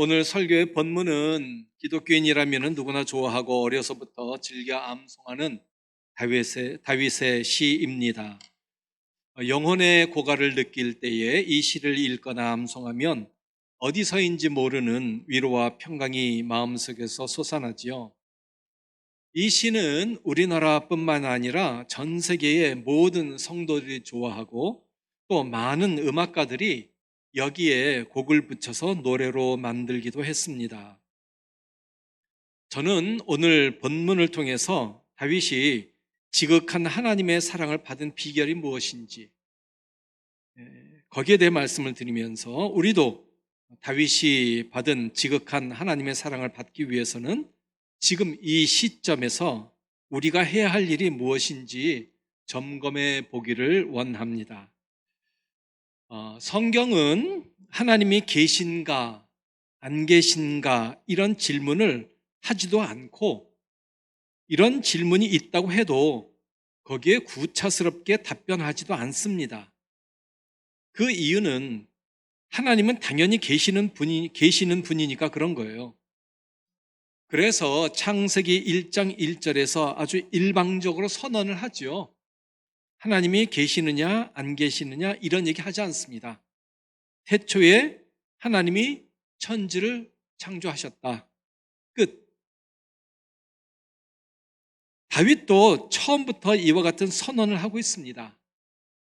오늘 설교의 본문은 기독교인이라면 누구나 좋아하고 어려서부터 즐겨 암송하는 다윗의 시입니다. 영혼의 고갈을 느낄 때에 이 시를 읽거나 암송하면 어디서인지 모르는 위로와 평강이 마음속에서 솟아나지요. 이 시는 우리나라뿐만 아니라 전 세계의 모든 성도들이 좋아하고 또 많은 음악가들이 여기에 곡을 붙여서 노래로 만들기도 했습니다. 저는 오늘 본문을 통해서 다윗이 지극한 하나님의 사랑을 받은 비결이 무엇인지 거기에 대해 말씀을 드리면서 우리도 다윗이 받은 지극한 하나님의 사랑을 받기 위해서는 지금 이 시점에서 우리가 해야 할 일이 무엇인지 점검해 보기를 원합니다. 성경은 하나님이 계신가 안 계신가 이런 질문을 하지도 않고 이런 질문이 있다고 해도 거기에 구차스럽게 답변하지도 않습니다. 그 이유는 하나님은 당연히 계시는 분이니까 그런 거예요. 그래서 창세기 1장 1절에서 아주 일방적으로 선언을 하죠. 하나님이 계시느냐 안 계시느냐 이런 얘기 하지 않습니다. 태초에 하나님이 천지를 창조하셨다. 끝. 다윗도 처음부터 이와 같은 선언을 하고 있습니다.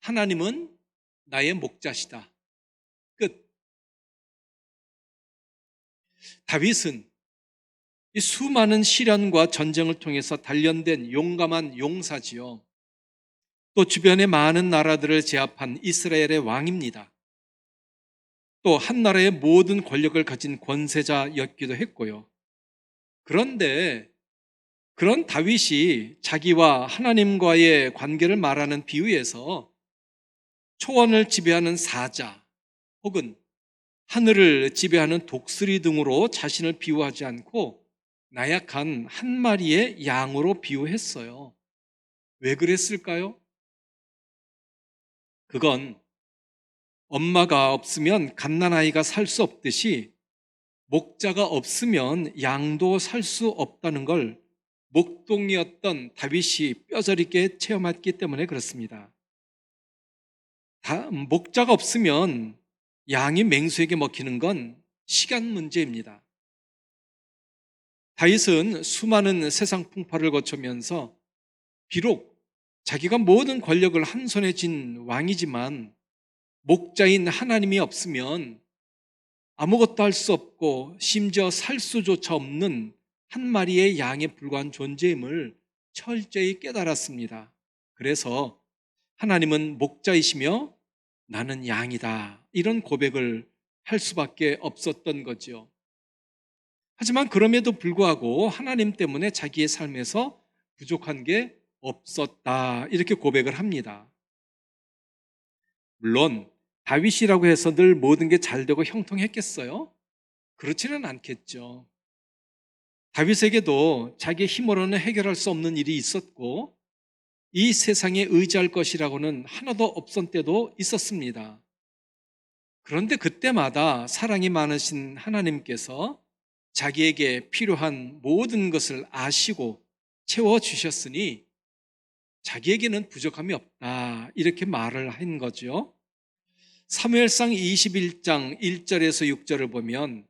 하나님은 나의 목자시다. 끝. 다윗은 이 수많은 시련과 전쟁을 통해서 단련된 용감한 용사지요. 또 주변의 많은 나라들을 제압한 이스라엘의 왕입니다. 또 한 나라의 모든 권력을 가진 권세자였기도 했고요. 그런데 그런 다윗이 자기와 하나님과의 관계를 말하는 비유에서 초원을 지배하는 사자 혹은 하늘을 지배하는 독수리 등으로 자신을 비유하지 않고 나약한 한 마리의 양으로 비유했어요. 왜 그랬을까요? 그건 엄마가 없으면 갓난아이가 살 수 없듯이 목자가 없으면 양도 살 수 없다는 걸 목동이었던 다윗이 뼈저리게 체험했기 때문에 그렇습니다. 목자가 없으면 양이 맹수에게 먹히는 건 시간 문제입니다. 다윗은 수많은 세상 풍파를 거치면서 비록 자기가 모든 권력을 한 손에 쥔 왕이지만 목자인 하나님이 없으면 아무것도 할 수 없고 심지어 살 수조차 없는 한 마리의 양에 불과한 존재임을 철저히 깨달았습니다. 그래서 하나님은 목자이시며 나는 양이다. 이런 고백을 할 수밖에 없었던 거죠. 하지만 그럼에도 불구하고 하나님 때문에 자기의 삶에서 부족한 게 없었다. 이렇게 고백을 합니다. 물론 다윗이라고 해서 늘 모든 게 잘 되고 형통했겠어요? 그렇지는 않겠죠. 다윗에게도 자기의 힘으로는 해결할 수 없는 일이 있었고 이 세상에 의지할 것이라고는 하나도 없었던 때도 있었습니다. 그런데 그때마다 사랑이 많으신 하나님께서 자기에게 필요한 모든 것을 아시고 채워주셨으니 자기에게는 부족함이 없다 이렇게 말을 한 거죠. 사무엘상 21장 1절에서 6절을 보면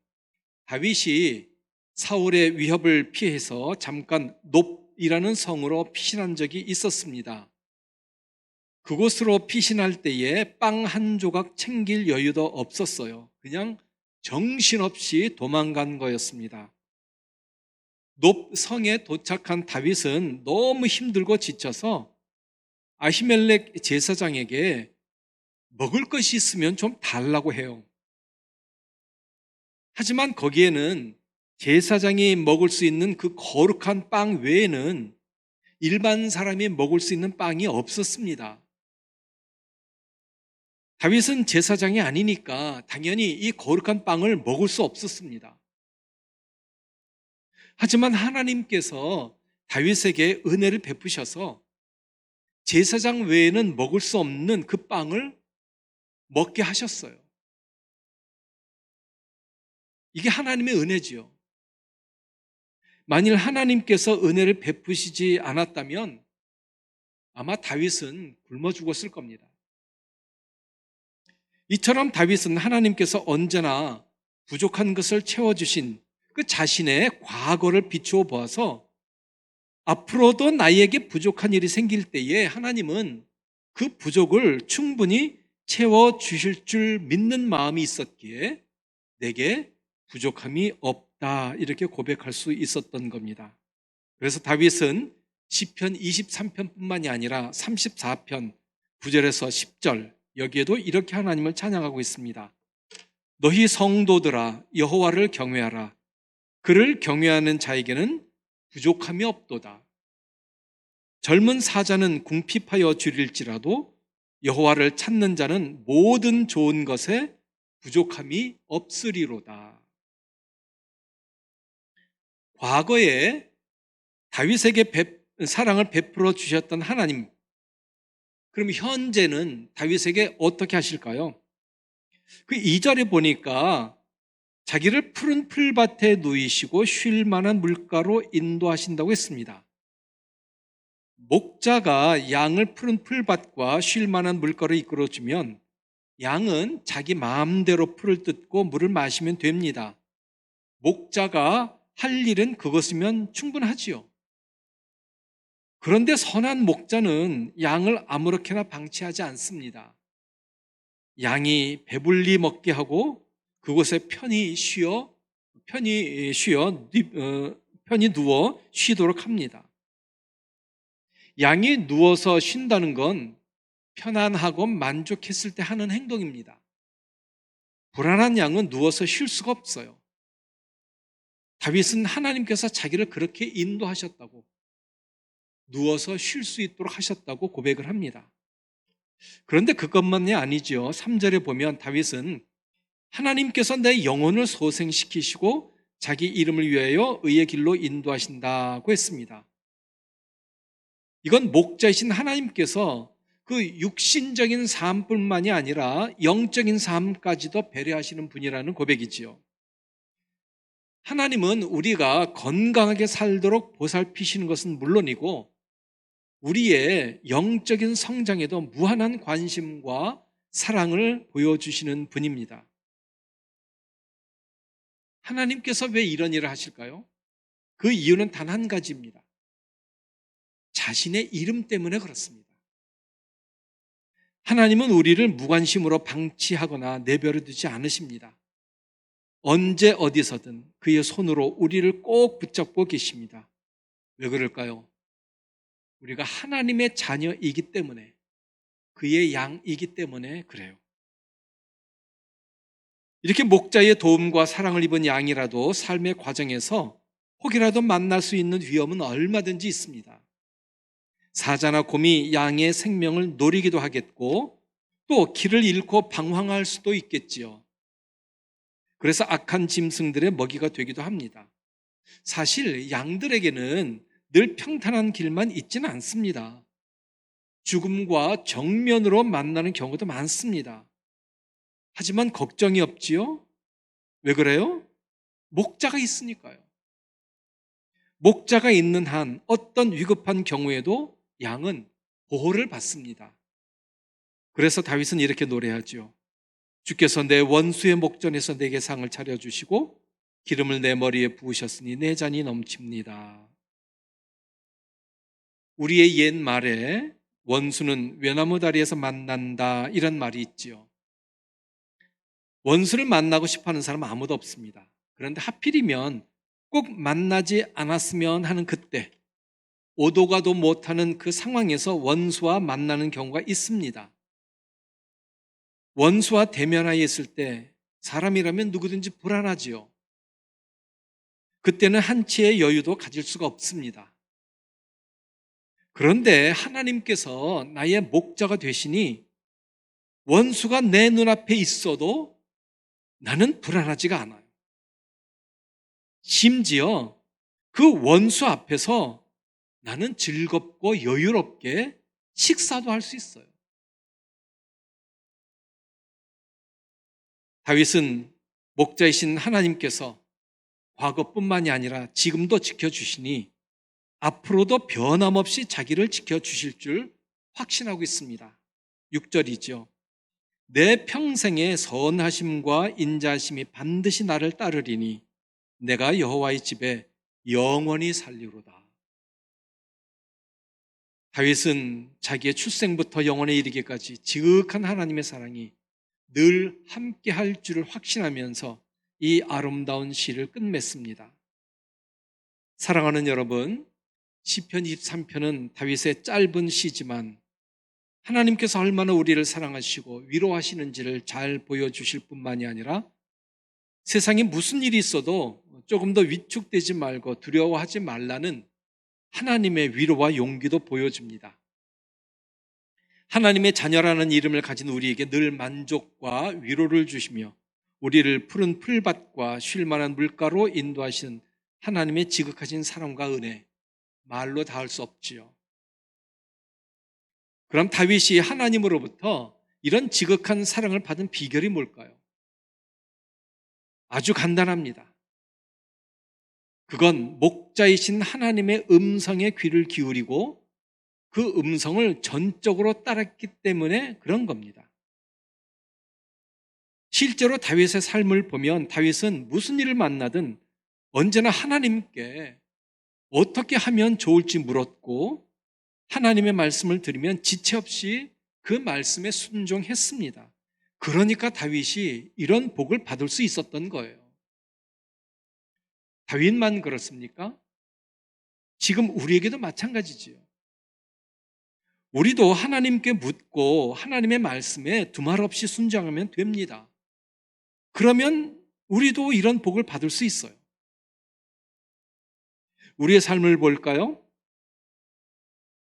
다윗이 사울의 위협을 피해서 잠깐 놉이라는 성으로 피신한 적이 있었습니다. 그곳으로 피신할 때에 빵 한 조각 챙길 여유도 없었어요. 그냥 정신없이 도망간 거였습니다. 놉 성에 도착한 다윗은 너무 힘들고 지쳐서 아히멜렉 제사장에게 먹을 것이 있으면 좀 달라고 해요. 하지만 거기에는 제사장이 먹을 수 있는 그 거룩한 빵 외에는 일반 사람이 먹을 수 있는 빵이 없었습니다. 다윗은 제사장이 아니니까 당연히 이 거룩한 빵을 먹을 수 없었습니다. 하지만 하나님께서 다윗에게 은혜를 베푸셔서 제사장 외에는 먹을 수 없는 그 빵을 먹게 하셨어요. 이게 하나님의 은혜지요. 만일 하나님께서 은혜를 베푸시지 않았다면 아마 다윗은 굶어 죽었을 겁니다. 이처럼 다윗은 하나님께서 언제나 부족한 것을 채워주신 그 자신의 과거를 비추어 보아서 앞으로도 나에게 부족한 일이 생길 때에 하나님은 그 부족을 충분히 채워주실 줄 믿는 마음이 있었기에 내게 부족함이 없다 이렇게 고백할 수 있었던 겁니다. 그래서 다윗은 시편 23편뿐만이 아니라 34편 9절에서 10절 여기에도 이렇게 하나님을 찬양하고 있습니다. 너희 성도들아 여호와를 경외하라. 그를 경외하는 자에게는 부족함이 없도다. 젊은 사자는 궁핍하여 줄일지라도 여호와를 찾는 자는 모든 좋은 것에 부족함이 없으리로다. 과거에 다윗에게 사랑을 베풀어 주셨던 하나님, 그럼 현재는 다윗에게 어떻게 하실까요? 그 2절에 보니까 자기를 푸른 풀밭에 누이시고 쉴 만한 물가로 인도하신다고 했습니다. 목자가 양을 푸른 풀밭과 쉴 만한 물가로 이끌어주면 양은 자기 마음대로 풀을 뜯고 물을 마시면 됩니다. 목자가 할 일은 그것이면 충분하지요. 그런데 선한 목자는 양을 아무렇게나 방치하지 않습니다. 양이 배불리 먹게 하고 그곳에 편히 누워 쉬도록 합니다. 양이 누워서 쉰다는 건 편안하고 만족했을 때 하는 행동입니다. 불안한 양은 누워서 쉴 수가 없어요. 다윗은 하나님께서 자기를 그렇게 인도하셨다고, 누워서 쉴 수 있도록 하셨다고 고백을 합니다. 그런데 그것만이 아니죠. 3절에 보면 다윗은 하나님께서 내 영혼을 소생시키시고 자기 이름을 위하여 의의 길로 인도하신다고 했습니다. 이건 목자이신 하나님께서 그 육신적인 삶뿐만이 아니라 영적인 삶까지도 배려하시는 분이라는 고백이지요. 하나님은 우리가 건강하게 살도록 보살피시는 것은 물론이고 우리의 영적인 성장에도 무한한 관심과 사랑을 보여주시는 분입니다. 하나님께서 왜 이런 일을 하실까요? 그 이유는 단 한 가지입니다. 자신의 이름 때문에 그렇습니다. 하나님은 우리를 무관심으로 방치하거나 내버려 두지 않으십니다. 언제 어디서든 그의 손으로 우리를 꼭 붙잡고 계십니다. 왜 그럴까요? 우리가 하나님의 자녀이기 때문에, 그의 양이기 때문에 그래요. 이렇게 목자의 도움과 사랑을 입은 양이라도 삶의 과정에서 혹이라도 만날 수 있는 위험은 얼마든지 있습니다. 사자나 곰이 양의 생명을 노리기도 하겠고 또 길을 잃고 방황할 수도 있겠지요. 그래서 악한 짐승들의 먹이가 되기도 합니다. 사실 양들에게는 늘 평탄한 길만 있지는 않습니다. 죽음과 정면으로 만나는 경우도 많습니다. 하지만 걱정이 없지요? 왜 그래요? 목자가 있으니까요. 목자가 있는 한 어떤 위급한 경우에도 양은 보호를 받습니다. 그래서 다윗은 이렇게 노래하죠. 주께서 내 원수의 목전에서 내게 상을 차려주시고 기름을 내 머리에 부으셨으니 내 잔이 넘칩니다. 우리의 옛 말에 원수는 외나무 다리에서 만난다 이런 말이 있지요. 원수를 만나고 싶어하는 사람은 아무도 없습니다. 그런데 하필이면 꼭 만나지 않았으면 하는 그때 오도 가도 못하는 그 상황에서 원수와 만나는 경우가 있습니다. 원수와 대면하여 있을 때 사람이라면 누구든지 불안하지요. 그때는 한치의 여유도 가질 수가 없습니다. 그런데 하나님께서 나의 목자가 되시니 원수가 내 눈앞에 있어도 나는 불안하지가 않아요. 심지어 그 원수 앞에서 나는 즐겁고 여유롭게 식사도 할 수 있어요. 다윗은 목자이신 하나님께서 과거뿐만이 아니라 지금도 지켜주시니 앞으로도 변함없이 자기를 지켜주실 줄 확신하고 있습니다. 6절이죠. 내 평생의 선하심과 인자하심이 반드시 나를 따르리니 내가 여호와의 집에 영원히 살리로다. 다윗은 자기의 출생부터 영원에 이르기까지 지극한 하나님의 사랑이 늘 함께 할 줄을 확신하면서 이 아름다운 시를 끝맺습니다. 사랑하는 여러분, 시편 23편은 다윗의 짧은 시지만 하나님께서 얼마나 우리를 사랑하시고 위로하시는지를 잘 보여주실 뿐만이 아니라 세상에 무슨 일이 있어도 조금 더 위축되지 말고 두려워하지 말라는 하나님의 위로와 용기도 보여줍니다. 하나님의 자녀라는 이름을 가진 우리에게 늘 만족과 위로를 주시며 우리를 푸른 풀밭과 쉴 만한 물가로 인도하시는 하나님의 지극하신 사랑과 은혜, 말로 다 할 수 없지요. 그럼 다윗이 하나님으로부터 이런 지극한 사랑을 받은 비결이 뭘까요? 아주 간단합니다. 그건 목자이신 하나님의 음성에 귀를 기울이고 그 음성을 전적으로 따랐기 때문에 그런 겁니다. 실제로 다윗의 삶을 보면 다윗은 무슨 일을 만나든 언제나 하나님께 어떻게 하면 좋을지 물었고 하나님의 말씀을 들으면 지체 없이 그 말씀에 순종했습니다. 그러니까 다윗이 이런 복을 받을 수 있었던 거예요. 다윗만 그렇습니까? 지금 우리에게도 마찬가지지요. 우리도 하나님께 묻고 하나님의 말씀에 두말 없이 순종하면 됩니다. 그러면 우리도 이런 복을 받을 수 있어요. 우리의 삶을 볼까요?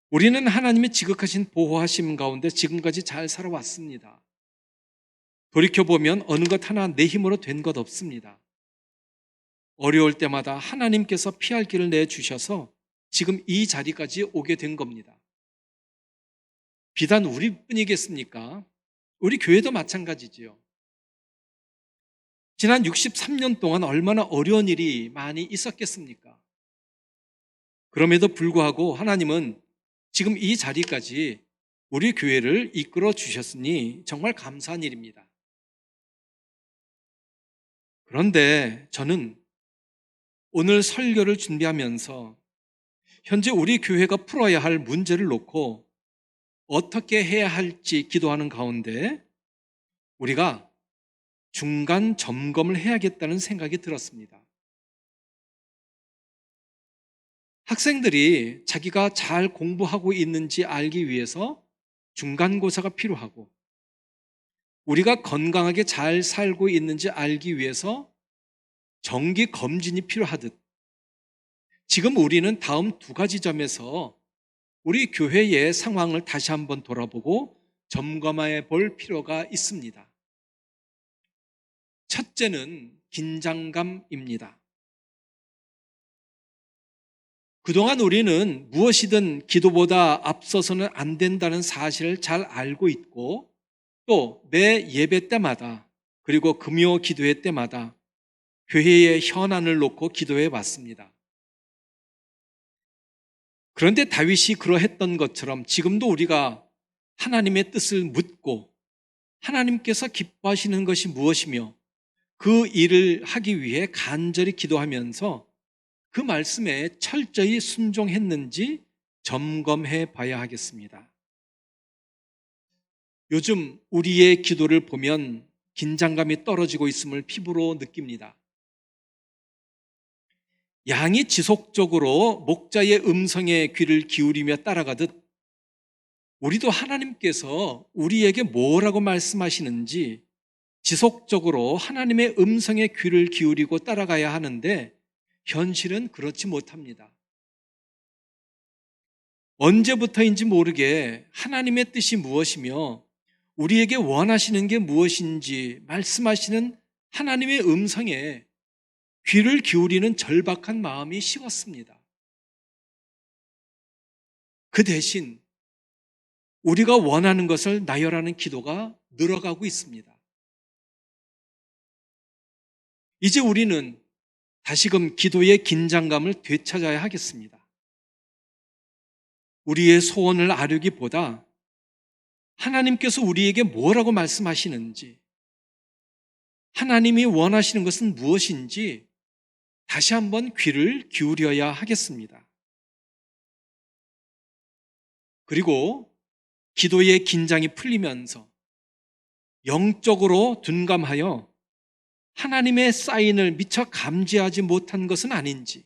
우리는 하나님의 지극하신 보호하심 가운데 지금까지 잘 살아왔습니다. 돌이켜보면 어느 것 하나 내 힘으로 된 것 없습니다. 어려울 때마다 하나님께서 피할 길을 내주셔서 지금 이 자리까지 오게 된 겁니다. 비단 우리뿐이겠습니까? 우리 교회도 마찬가지지요. 지난 63년 동안 얼마나 어려운 일이 많이 있었겠습니까? 그럼에도 불구하고 하나님은 지금 이 자리까지 우리 교회를 이끌어 주셨으니 정말 감사한 일입니다. 그런데 저는 오늘 설교를 준비하면서 현재 우리 교회가 풀어야 할 문제를 놓고 어떻게 해야 할지 기도하는 가운데 우리가 중간 점검을 해야겠다는 생각이 들었습니다. 학생들이 자기가 잘 공부하고 있는지 알기 위해서 중간고사가 필요하고 우리가 건강하게 잘 살고 있는지 알기 위해서 정기 검진이 필요하듯 지금 우리는 다음 두 가지 점에서 우리 교회의 상황을 다시 한번 돌아보고 점검해 볼 필요가 있습니다. 첫째는 긴장감입니다. 그동안 우리는 무엇이든 기도보다 앞서서는 안 된다는 사실을 잘 알고 있고 또 매 예배 때마다 그리고 금요 기도회 때마다 교회의 현안을 놓고 기도해 왔습니다. 그런데 다윗이 그러했던 것처럼 지금도 우리가 하나님의 뜻을 묻고 하나님께서 기뻐하시는 것이 무엇이며 그 일을 하기 위해 간절히 기도하면서 그 말씀에 철저히 순종했는지 점검해 봐야 하겠습니다. 요즘 우리의 기도를 보면 긴장감이 떨어지고 있음을 피부로 느낍니다. 양이 지속적으로 목자의 음성에 귀를 기울이며 따라가듯 우리도 하나님께서 우리에게 뭐라고 말씀하시는지 지속적으로 하나님의 음성에 귀를 기울이고 따라가야 하는데 현실은 그렇지 못합니다. 언제부터인지 모르게 하나님의 뜻이 무엇이며 우리에게 원하시는 게 무엇인지 말씀하시는 하나님의 음성에 귀를 기울이는 절박한 마음이 식었습니다. 그 대신 우리가 원하는 것을 나열하는 기도가 늘어가고 있습니다. 이제 우리는 다시금 기도의 긴장감을 되찾아야 하겠습니다. 우리의 소원을 아뢰기보다 하나님께서 우리에게 뭐라고 말씀하시는지, 하나님이 원하시는 것은 무엇인지 다시 한번 귀를 기울여야 하겠습니다. 그리고 기도의 긴장이 풀리면서 영적으로 둔감하여 하나님의 사인을 미처 감지하지 못한 것은 아닌지,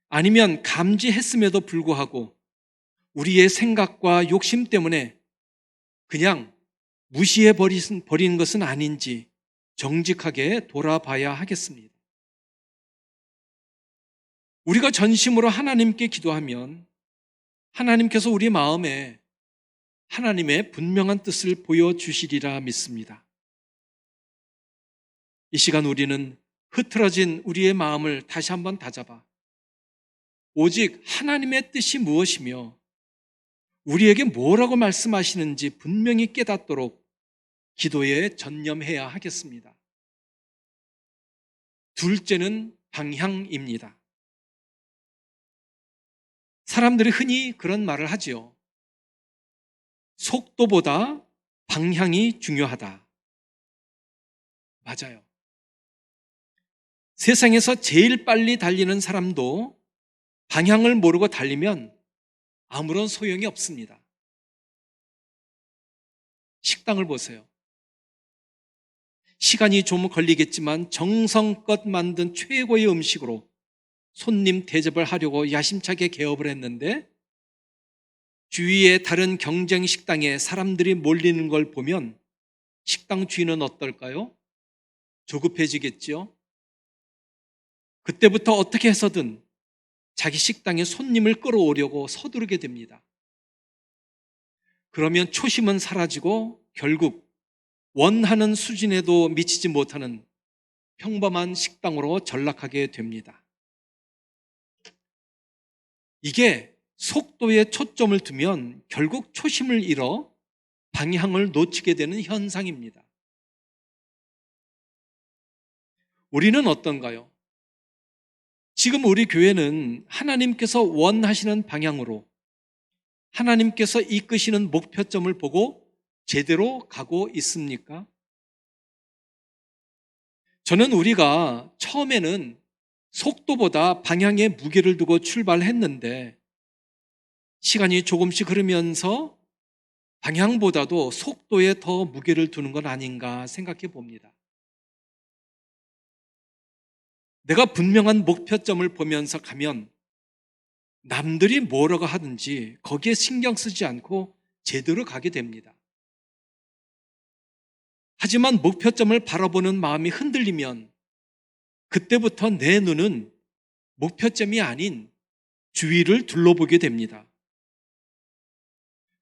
아니면 감지했음에도 불구하고 우리의 생각과 욕심 때문에 그냥 무시해 버린 것은 아닌지 정직하게 돌아봐야 하겠습니다. 우리가 전심으로 하나님께 기도하면 하나님께서 우리 마음에 하나님의 분명한 뜻을 보여주시리라 믿습니다. 이 시간 우리는 흐트러진 우리의 마음을 다시 한번 다잡아 오직 하나님의 뜻이 무엇이며 우리에게 뭐라고 말씀하시는지 분명히 깨닫도록 기도에 전념해야 하겠습니다. 둘째는 방향입니다. 사람들이 흔히 그런 말을 하지요. 속도보다 방향이 중요하다. 맞아요. 세상에서 제일 빨리 달리는 사람도 방향을 모르고 달리면 아무런 소용이 없습니다. 식당을 보세요. 시간이 좀 걸리겠지만 정성껏 만든 최고의 음식으로 손님 대접을 하려고 야심차게 개업을 했는데 주위의 다른 경쟁 식당에 사람들이 몰리는 걸 보면 식당 주인은 어떨까요? 조급해지겠죠? 그때부터 어떻게 해서든 자기 식당에 손님을 끌어오려고 서두르게 됩니다. 그러면 초심은 사라지고 결국 원하는 수준에도 미치지 못하는 평범한 식당으로 전락하게 됩니다. 이게 속도에 초점을 두면 결국 초심을 잃어 방향을 놓치게 되는 현상입니다. 우리는 어떤가요? 지금 우리 교회는 하나님께서 원하시는 방향으로 하나님께서 이끄시는 목표점을 보고 제대로 가고 있습니까? 저는 우리가 처음에는 속도보다 방향에 무게를 두고 출발했는데 시간이 조금씩 흐르면서 방향보다도 속도에 더 무게를 두는 건 아닌가 생각해 봅니다. 내가 분명한 목표점을 보면서 가면 남들이 뭐라고 하든지 거기에 신경 쓰지 않고 제대로 가게 됩니다. 하지만 목표점을 바라보는 마음이 흔들리면 그때부터 내 눈은 목표점이 아닌 주위를 둘러보게 됩니다.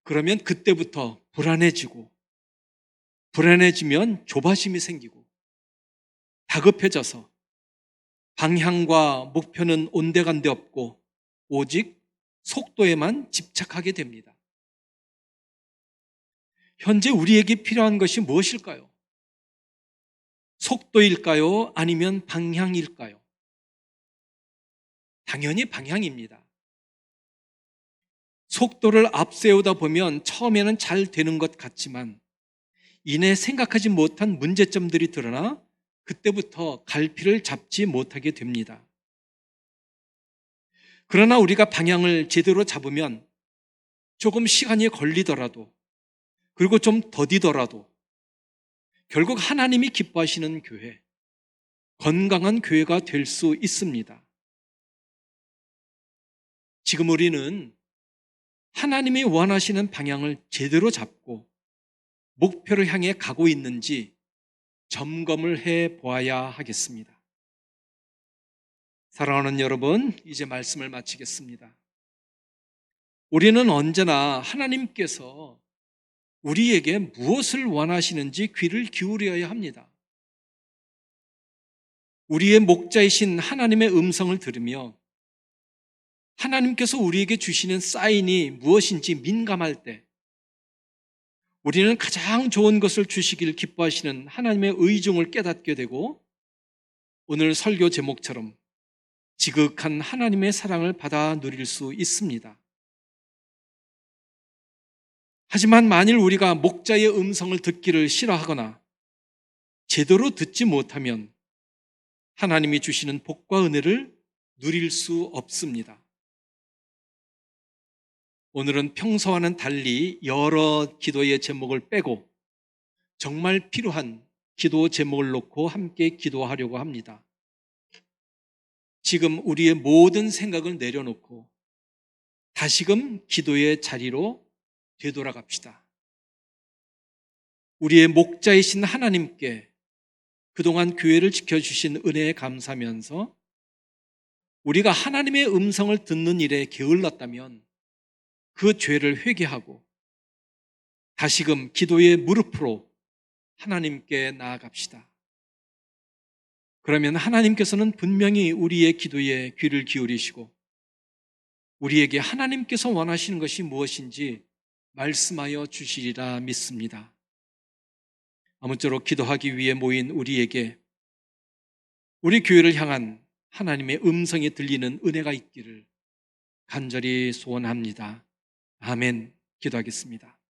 그러면 그때부터 불안해지면 조바심이 생기고 다급해져서 방향과 목표는 온데간데 없고 오직 속도에만 집착하게 됩니다. 현재 우리에게 필요한 것이 무엇일까요? 속도일까요? 아니면 방향일까요? 당연히 방향입니다. 속도를 앞세우다 보면 처음에는 잘 되는 것 같지만 이내 생각하지 못한 문제점들이 드러나 그때부터 갈피를 잡지 못하게 됩니다. 그러나 우리가 방향을 제대로 잡으면 조금 시간이 걸리더라도 그리고 좀 더디더라도 결국 하나님이 기뻐하시는 교회, 건강한 교회가 될 수 있습니다. 지금 우리는 하나님이 원하시는 방향을 제대로 잡고 목표를 향해 가고 있는지 점검을 해 보아야 하겠습니다. 사랑하는 여러분, 이제 말씀을 마치겠습니다. 우리는 언제나 하나님께서 우리에게 무엇을 원하시는지 귀를 기울여야 합니다. 우리의 목자이신 하나님의 음성을 들으며 하나님께서 우리에게 주시는 사인이 무엇인지 민감할 때 우리는 가장 좋은 것을 주시길 기뻐하시는 하나님의 의중을 깨닫게 되고 오늘 설교 제목처럼 지극한 하나님의 사랑을 받아 누릴 수 있습니다. 하지만 만일 우리가 목자의 음성을 듣기를 싫어하거나 제대로 듣지 못하면 하나님이 주시는 복과 은혜를 누릴 수 없습니다. 오늘은 평소와는 달리 여러 기도의 제목을 빼고 정말 필요한 기도 제목을 놓고 함께 기도하려고 합니다. 지금 우리의 모든 생각을 내려놓고 다시금 기도의 자리로 되돌아갑시다. 우리의 목자이신 하나님께 그동안 교회를 지켜주신 은혜에 감사하면서 우리가 하나님의 음성을 듣는 일에 게을렀다면 그 죄를 회개하고 다시금 기도의 무릎으로 하나님께 나아갑시다. 그러면 하나님께서는 분명히 우리의 기도에 귀를 기울이시고 우리에게 하나님께서 원하시는 것이 무엇인지 말씀하여 주시리라 믿습니다. 아무쪼록 기도하기 위해 모인 우리에게 우리 교회를 향한 하나님의 음성이 들리는 은혜가 있기를 간절히 소원합니다. 아멘. 기도하겠습니다.